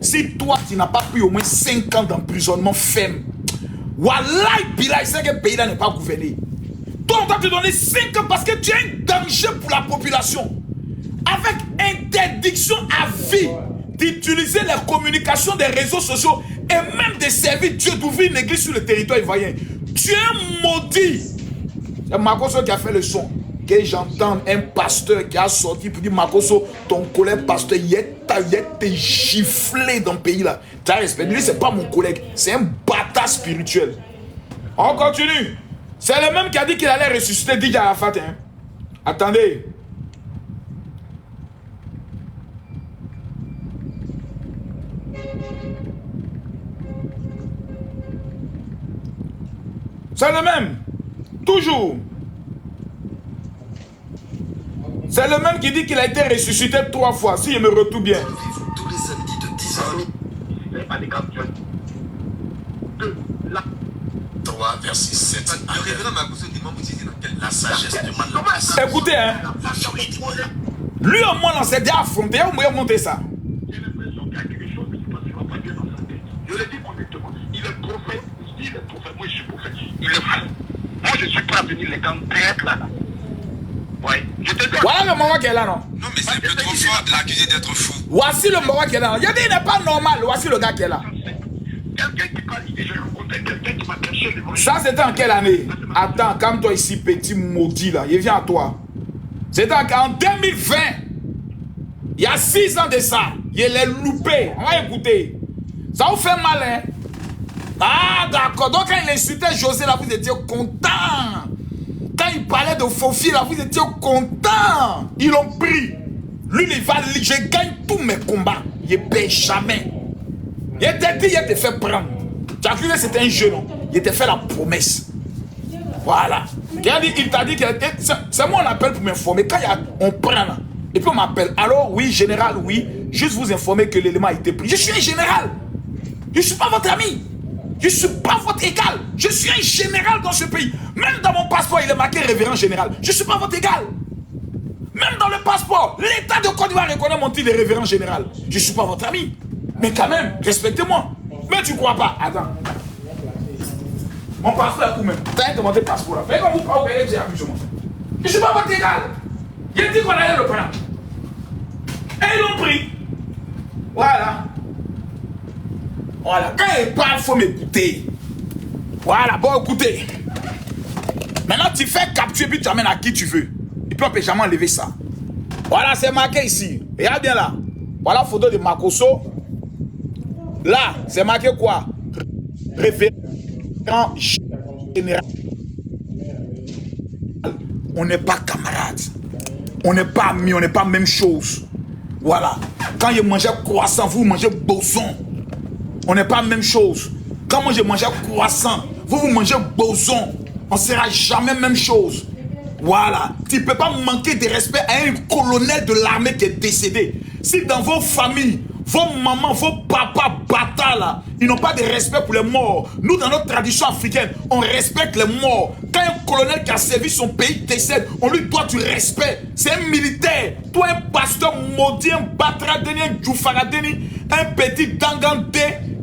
Si toi, tu n'as pas pris au moins 5 ans d'emprisonnement ferme, Wallahi, Bilal, c'est que le pays-là n'est pas gouverné. Toi, on doit te donner 5 ans parce que tu es un danger pour la population. Avec interdiction à vie d'utiliser les communications des réseaux sociaux et même de servir Dieu d'ouvrir une église sur le territoire ivoirien. Tu es un maudit. C'est Makoso qui a fait le son. Que j'entends un pasteur qui a sorti pour dire Makoso, ton collègue pasteur, il est giflé dans le pays là. Tu as respect. Lui, c'est pas mon collègue, c'est un bâtard spirituel. On continue. C'est le même qui a dit qu'il allait ressusciter Didier Arafat. Hein? Attendez. C'est le même. Toujours. C'est le même qui dit qu'il a été ressuscité 3 fois, si je me retrouve bien. Tous les samedis de 10h. 3, verset 7. Le révérend Makoso demande la sagesse demande la patience. Écoutez, hein. Lui, au moins, on s'est déjà affronté. On va monter ça. J'ai l'impression qu'il y a quelque chose qui ne va pas bien dans sa tête. Je le dis honnêtement. Il est prophète. Il est prophète. Moi, je suis prophète. Il est fou. Moi, je suis prêt à venir les camps direct là. Ouais. Voilà le moment qui est là, non? Non, mais c'est un peu trop fort de l'accuser d'être fou. Voici le moment qui est là. Il a dit il n'est pas normal. Voici le gars qui est là. Quelqu'un qui parle, j'ai rencontré quelqu'un qui m'a caché les Ça, c'était en quelle année? Attends, calme-toi ici, petit maudit là. Il vient à toi. C'était en 2020. Il y a 6 ans de ça. Il est loupé. On va écouter. Ça vous fait mal, hein? Ah, d'accord. Donc, quand il insultait José, là, vous étiez content. Quand il parlait de Fofi, là, vous étiez content. Ils l'ont pris. Lui, il va, je gagne tous mes combats. Il ne paie jamais. Il était dit, il te fait prendre. Tu as cru que c'était un jeu, non? Il te fait la promesse. Voilà. Il t'a dit que c'est moi on appelle pour m'informer. Quand on prend là, et puis on m'appelle. Alors, oui, général, oui. Juste vous informer que l'élément a été pris. Je suis un général. Je ne suis pas votre ami. Je ne suis pas votre égal. Je suis un général dans ce pays. Même dans mon passeport, il est marqué révérend général. Je ne suis pas votre égal. Même dans le passeport, l'État de Côte d'Ivoire reconnaît mon titre de révérend général. Je ne suis pas votre ami. Mais quand même, respectez-moi. Mais tu ne crois pas. Attends. Mon passeport est où même? Tu as demandé le passeport là. Mais quand vous parlez, vous avez amusement. Je ne suis pas votre égal. Il a dit qu'on allait le prendre. Et ils l'ont pris. Voilà. Voilà. Quand il parle, il faut m'écouter. Voilà, bon, écoutez. Maintenant, tu fais capturer, puis tu amènes à qui tu veux. Et puis on ne peut jamais enlever ça. Voilà, c'est marqué ici. Regarde bien là. Voilà la photo de Makoso. Là, c'est marqué quoi? Révérend général. On n'est pas camarades. On n'est pas amis, on n'est pas même chose. Voilà. Quand je mangeais croissant, vous mangez boson. On n'est pas même chose. Quand moi je mangeais croissant, vous mangez boson. On ne sera jamais même chose. Voilà. Tu ne peux pas manquer de respect à un colonel de l'armée qui est décédé. Si dans vos familles, vos mamans, vos papas bâtards là, ils n'ont pas de respect pour les morts. Nous, dans notre tradition africaine, on respecte les morts. Quand un colonel qui a servi son pays décède, on lui doit du respect. C'est un militaire. Toi, un pasteur maudit, un batradeni, un djoufaradeni, un petit dangandé,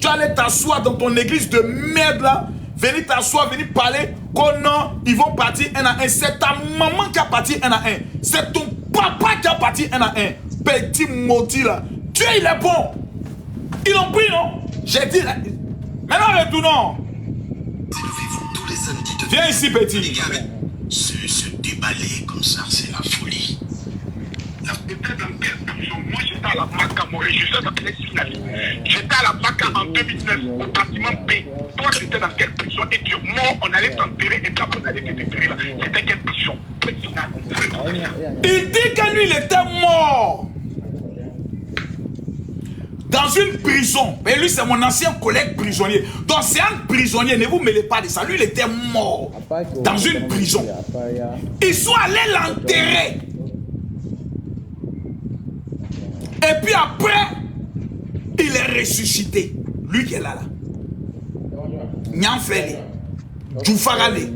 tu allais t'asseoir dans ton église de merde là, venir t'asseoir, venir parler, qu'on non, ils vont partir un à un. C'est ta maman qui a parti un à un. C'est ton papa qui a parti un à un. Petit maudit là. Dieu, il est bon. Ils l'ont pris, non? J'ai dit. Maintenant, retournons. Élevez-vous tous les samedis de... Viens ici, petit. Les gars, se déballer comme ça, c'est la folie. J'étais dans quelle prison? Moi, j'étais à la MACA, mon régisseur dans quelle finale? J'étais à la MACA en 2009, au bâtiment P. Toi, tu étais dans quelle prison? Et tu es mort, on allait t'enterrer, et puis après, on allait te déterrer là. C'était quelle prison? Il dit que lui, il était mort. Dans une prison. Mais lui, c'est mon ancien collègue prisonnier. Donc, c'est un prisonnier. Ne vous mêlez pas de ça. Lui, il était mort. Dans une prison. Ils sont allés l'enterrer. Et puis après, il est ressuscité. Lui qui est là. Nyanfele. Djoufarale.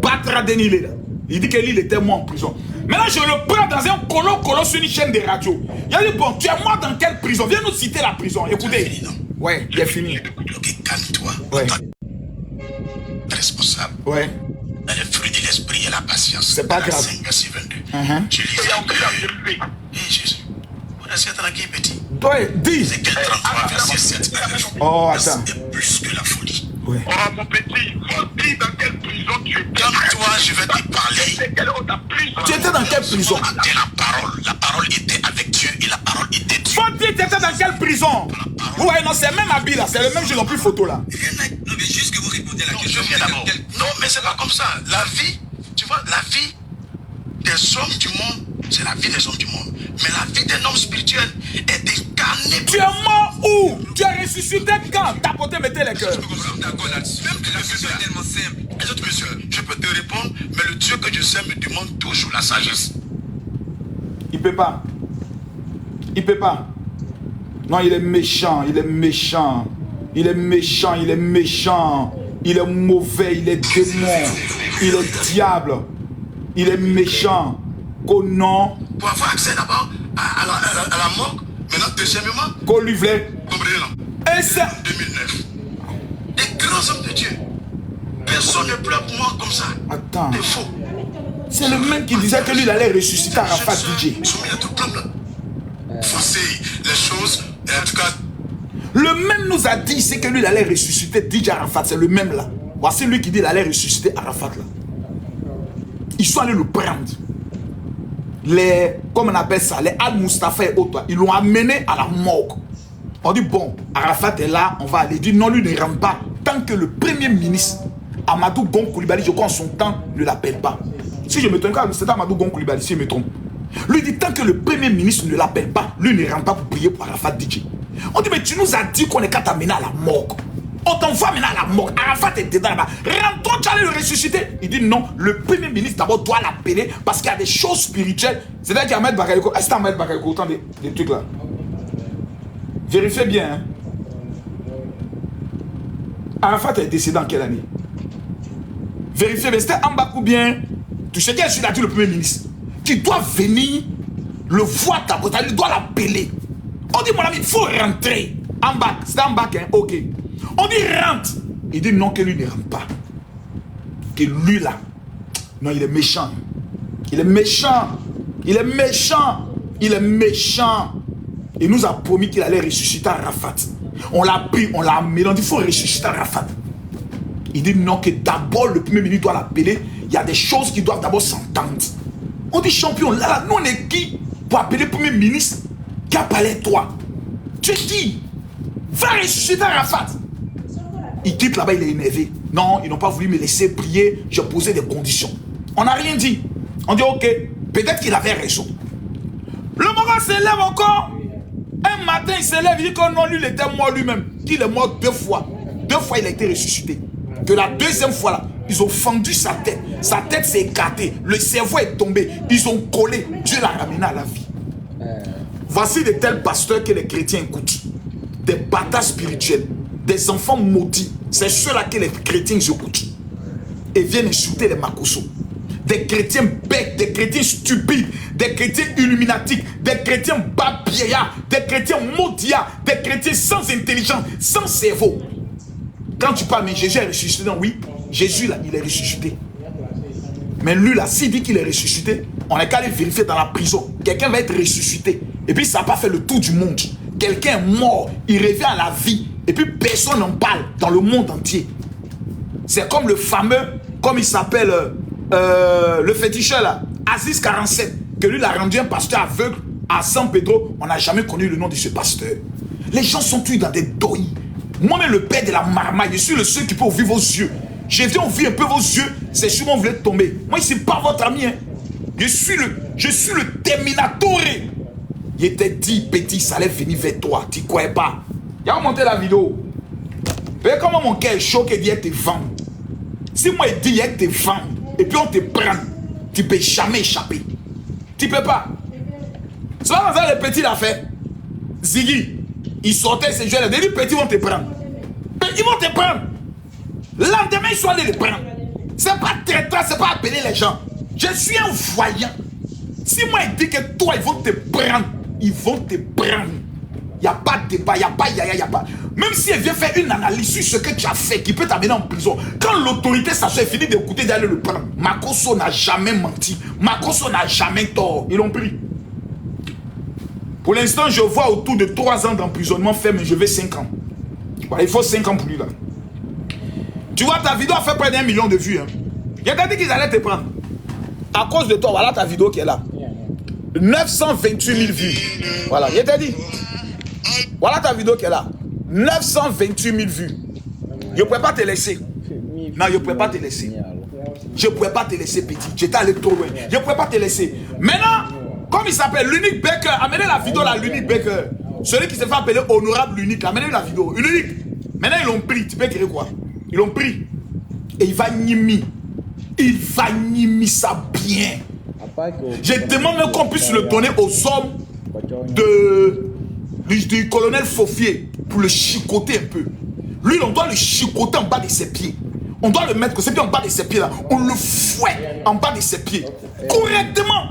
Batradeni, il est là. Il dit que lui, il était mort en prison. Maintenant, je le prends dans un colo sur une chaîne de radio. Il a dit, bon, tu es mort dans quelle prison? Viens nous citer la prison. Écoutez. Fini, non? Ouais, il est fini. Ok, calme-toi. Ouais. Responsable. Ouais. Dans le fruit de l'esprit et la patience. C'est pas grave. 5, verset 22. Tu lisais Jésus. On a certain qui est petit. Toi, dis. C'est quel 33, verset 7. Oh, attends. C'est plus que la folie. Ouais. Oh, mon petit, faut dire dans quelle prison tu es. Calme-toi, je vais te parler. Quelle est ta prison? Tu étais dans quelle prison? C'était la parole. La parole était avec Dieu et la parole était Dieu. Faut dire, tu étais dans quelle prison? Ouais, non, c'est le même habit là. C'est le même, je n'ai plus photo là. Non, mais juste que vous répondez à la question. Je viens d'abord. Non, mais c'est pas comme ça. La vie, tu vois, la vie des hommes du monde, c'est la vie des hommes du monde. Mais la vie d'un homme spirituel est incarnée. Tu es mort où? Tu es ressuscité quand? Tapoter, mettez les cœurs. D'accord là-dessus. Même que la question est tellement simple. Écoute, monsieur, je peux te répondre, mais le Dieu que je sais me demande toujours la sagesse. Il peut pas. Il peut pas. Non, il est méchant, il est méchant. Il est méchant, il est méchant. Il est mauvais, il est démon. Il est diable. Il est méchant. Qu'au nom. Pour avoir accès d'abord à la morgue, maintenant, deuxièmement, Qu'au livret. comprenez là. Et c'est. 2009. Des grands hommes de Dieu. Personne ne pleure pour moi comme ça. Attends. C'est faux. C'est le même qui disait que lui, il allait ressusciter Arafat DJ. Soumis à tout plan là. Forcer les choses, et en tout cas. Le même nous a dit, c'est que lui, il allait ressusciter DJ Arafat. C'est le même là. Voici lui qui dit, il allait ressusciter Arafat là. Ils sont allés le prendre. Les, comme on appelle ça, les Al-Mustafa et autres, ils l'ont amené à la morgue. On dit, bon, Arafat est là, on va aller. Il dit, non, lui ne rentre pas. Tant que le premier ministre, Amadou Gon Coulibaly, je crois en son temps, ne l'appelle pas. Si je me trompe, c'est Amadou Gon Coulibaly, si je me trompe. Lui dit, tant que le premier ministre ne l'appelle pas, lui ne rentre pas pour prier pour Arafat DJ. On dit, mais tu nous as dit qu'on est qu'à t'amener à la morgue. On t'envoie maintenant à la morgue. Arafat est dedans là-bas. Rentrons, tu allais le ressusciter. Il dit non, le premier ministre d'abord doit l'appeler parce qu'il y a des choses spirituelles. C'est-à-dire qu'Ahmed Bakayoko, est-ce qu'Ahmed Bakayoko autant des trucs là? Vérifiez bien. Hein. Arafat est décédé en quelle année? Vérifiez bien. C'était Ambakou bien. Tu sais quel est le premier ministre? Tu dois venir le voir d'abord. Tu dois l'appeler. On dit mon ami, il faut rentrer. Ambak, c'est Ambak, hein? Ok. On dit rentre. Il dit non, que lui ne rentre pas. Que lui là, non, il est méchant. Il est méchant. Il est méchant. Il est méchant. Il nous a promis qu'il allait ressusciter Arafat. On l'a pris, on l'a amené. On dit il faut ressusciter Arafat. Il dit non, que d'abord le premier ministre doit l'appeler. Il y a des choses qui doivent d'abord s'entendre. On dit champion, là, nous on est qui pour appeler le premier ministre qui a parlé toi? Tu es qui? Va ressusciter Arafat. Il quitte là-bas, il est énervé. Non, ils n'ont pas voulu me laisser prier. Je posais des conditions. On n'a rien dit. On dit ok, peut-être qu'il avait raison. Le moment se lève encore. Un matin, il se lève, il dit que non, lui, il était mort lui-même. Qu'il est mort 2 fois. 2 fois, il a été ressuscité. Que la 2e fois, là, ils ont fendu sa tête. Sa tête s'est écartée. Le cerveau est tombé. Ils ont collé. Dieu l'a ramené à la vie. Voici de tels pasteurs que les chrétiens écoutent. Des bâtards spirituels. Des enfants maudits. C'est ceux-là que les chrétiens écoutent. Et viennent insulter les Makosso. Des chrétiens bêtes, des chrétiens stupides, des chrétiens illuminatiques, des chrétiens babieillards, des chrétiens maudiards, des chrétiens sans intelligence, sans cerveau. Quand tu parles, mais Jésus est ressuscité, non, oui, Jésus là, il est ressuscité. Mais lui là, s'il dit qu'il est ressuscité, on est qu'à aller vérifier dans la prison. Quelqu'un va être ressuscité. Et puis ça n'a pas fait le tour du monde. Quelqu'un est mort, il revient à la vie. Et puis personne n'en parle dans le monde entier. C'est comme le fameux, comme il s'appelle, le féticheur là, Aziz 47, que lui l'a rendu un pasteur aveugle à San Pedro. On n'a jamais connu le nom de ce pasteur. Les gens sont tués dans des deuils. Moi-même, le père de la marmaille, je suis le seul qui peut ouvrir vos yeux. Je viens ouvrir un peu vos yeux, c'est sûrement vous voulez tomber. Moi, ici, pas votre ami. Hein. Je suis le Terminator. Il était dit, petit, ça allait venir vers toi. Tu ne croyais pas. Il a monté la vidéo. Vous voyez comment mon cœur est chaud qu'il dit te vendre. Si moi, il dit il te vendre, et puis on te prend, tu ne peux jamais échapper. Tu ne peux pas. C'est pas dans les petits l'affaire. Ziggy, il sortait ces jeunes-là. Les petits vont te prendre. Ils vont te prendre. Lendemain, ils sont allés les prendre. C'est pas traître, c'est pas appeler les gens. Je suis un voyant. Si moi, il dit que toi, ils vont te prendre. Ils vont te prendre. Il n'y a pas de débat, il n'y a pas, il n'y a pas. Même si elle vient faire une analyse sur ce que tu as fait, qui peut t'amener en prison, quand l'autorité s'achève, finit d'écouter, d'aller le prendre. Makosso n'a jamais menti. Makosso n'a jamais tort. Ils l'ont pris. Pour l'instant, je vois autour de 3 ans d'emprisonnement fait, mais je vais 5 ans. Voilà, il faut 5 ans pour lui là. Tu vois, ta vidéo a fait près d'1 million de vues. Hein. Il a dit qu'ils allaient te prendre. À cause de toi, voilà ta vidéo qui est là. 928 000 vues. Voilà, il t'a dit. Voilà ta vidéo qui est là. 928 000 vues. Je ne pouvais pas te laisser. Non, je ne pouvais pas te laisser. Je ne pouvais pas te laisser, petit. J'étais allé trop loin. Je ne pouvais pas te laisser. Maintenant, comme il s'appelle, l'unique Baker, amenez la vidéo là, l'unique Baker. Celui qui se fait appeler honorable l'unique, amenez la vidéo. L'unique. Maintenant, ils l'ont pris. Tu peux écrire quoi? Ils l'ont pris. Et il va nimi. Il va nimi ça bien. Je demande même qu'on puisse le donner aux hommes du colonel Faufier pour le chicoter un peu. Lui, on doit le chicoter en bas de ses pieds. On doit le mettre, c'est bien en bas de ses pieds là. On le fouette en bas de ses pieds. Correctement.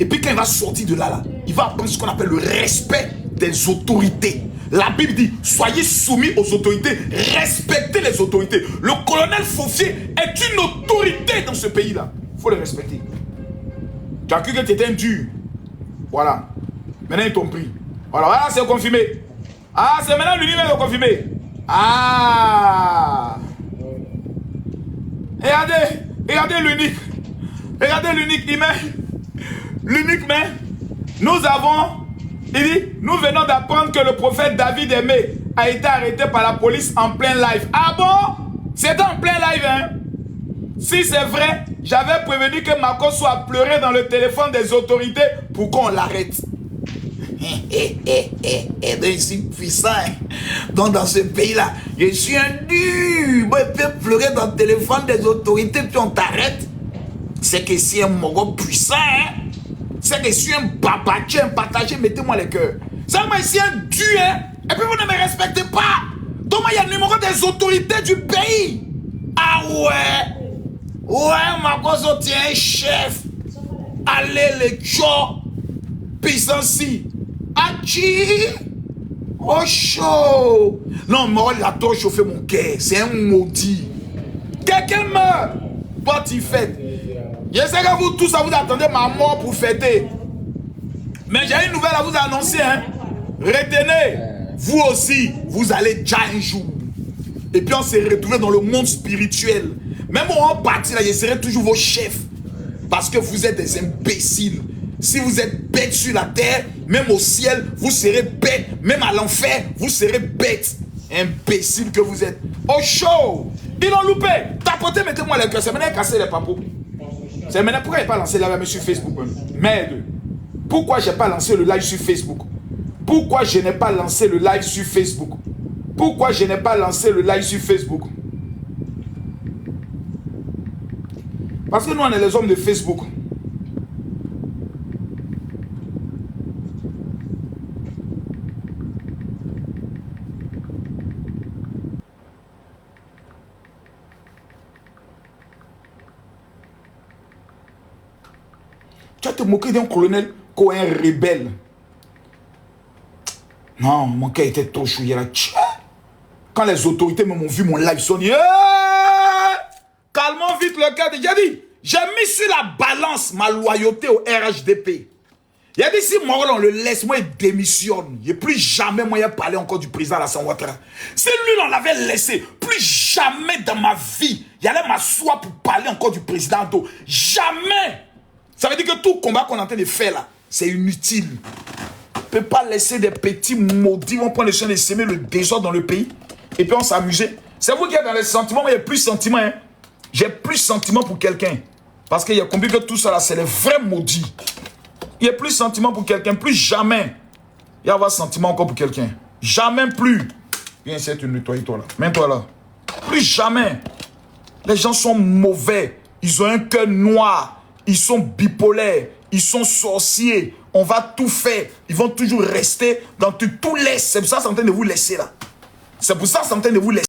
Et puis quand il va sortir de là, il va apprendre ce qu'on appelle le respect des autorités. La Bible dit, soyez soumis aux autorités, respectez les autorités. Le colonel Faufier est une autorité dans ce pays-là. Il faut le respecter. Tu as cru que tu étais un dur. Voilà. Maintenant, ils t'ont pris. Voilà, c'est confirmé. Ah, c'est maintenant l'univers qui est confirmé. Ah. Regardez l'unique. Regardez l'unique, il met. L'unique met. Nous avons, il dit, nous venons d'apprendre que le prophète David Aimé a été arrêté par la police en plein live. Ah bon? C'était en plein live, hein? Si c'est vrai, j'avais prévenu que Marco soit pleuré dans le téléphone des autorités pour qu'on l'arrête. Je suis puissant. Donc dans ce pays-là, je suis un dur. Moi, je peux pleurer dans le téléphone des autorités puis on t'arrête. C'est que c'est un mogo puissant, hein? C'est que je suis un babatché, un partagé, mettez-moi les cœurs. C'est moi ici un dur, hein? Et puis vous ne me respectez pas. Donc moi, il y a le numéro des autorités du pays. Ah ouais. Ouais, Makoso tient un chef. Allez, les tchos. Puissance. Achi. Oh, chaud. Non, moi, il a trop chauffé mon cœur. C'est un maudit. Quelqu'un meurt. Porte il fête. Je sais que vous tous, vous attendez ma mort pour fêter. Mais j'ai une nouvelle à vous annoncer. Hein. Retenez. Vous aussi, vous allez déjà un jour. Et puis on s'est retrouvé dans le monde spirituel. Même en partie là, je serai toujours vos chefs. Parce que vous êtes des imbéciles. Si vous êtes bêtes sur la terre, même au ciel, vous serez bêtes. Même à l'enfer, vous serez bêtes. Imbéciles que vous êtes. Oh chaud. Ils l'ont loupé. Tapotez, mettez-moi les cœurs. C'est maintenant casser les papos. C'est maintenant pourquoi je n'ai pas lancé la live sur Facebook. Merde. Pourquoi je n'ai pas lancé le live sur Facebook? Pourquoi je n'ai pas lancé le live sur Facebook? Pourquoi je n'ai pas lancé le live sur Facebook? Parce que nous, on est les hommes de Facebook. Tu vas te moquer d'un colonel Cohen rebelle. Non, mon cœur était trop chouillé là. Quand les autorités m'ont vu mon live sonner, calmons vite le cœur. J'ai dit, j'ai mis sur la balance ma loyauté au RHDP. Il a dit, si moi on le laisse, moi il démissionne. Et plus jamais moi il parlé encore du président Alassane Ouattara. Si lui on l'avait laissé, plus jamais dans ma vie, il allait m'asseoir pour parler encore du président. Jamais. Ça veut dire que tout combat qu'on est en train de faire là, c'est inutile. On ne peut pas laisser des petits maudits, vont prendre le soin de s'aimer le désordre dans le pays. Et puis on s'amuser. C'est vous qui êtes dans les sentiments, moi il n'y a plus de sentiments. Hein. J'ai plus de sentiments pour quelqu'un. Parce qu'il y a compris que tout ça là, c'est les vrais maudits. Il n'y a plus de sentiments pour quelqu'un, plus jamais. Il y a avoir sentiment encore pour quelqu'un. Jamais plus. Viens essayer de te nettoyer toi là. Mets-toi là. Plus jamais. Les gens sont mauvais. Ils ont un cœur noir. Ils sont bipolaires, ils sont sorciers, on va tout faire. Ils vont toujours rester dans tout laisse. C'est pour ça que c'est en train de vous laisser là. C'est pour ça que c'est en train de vous laisser.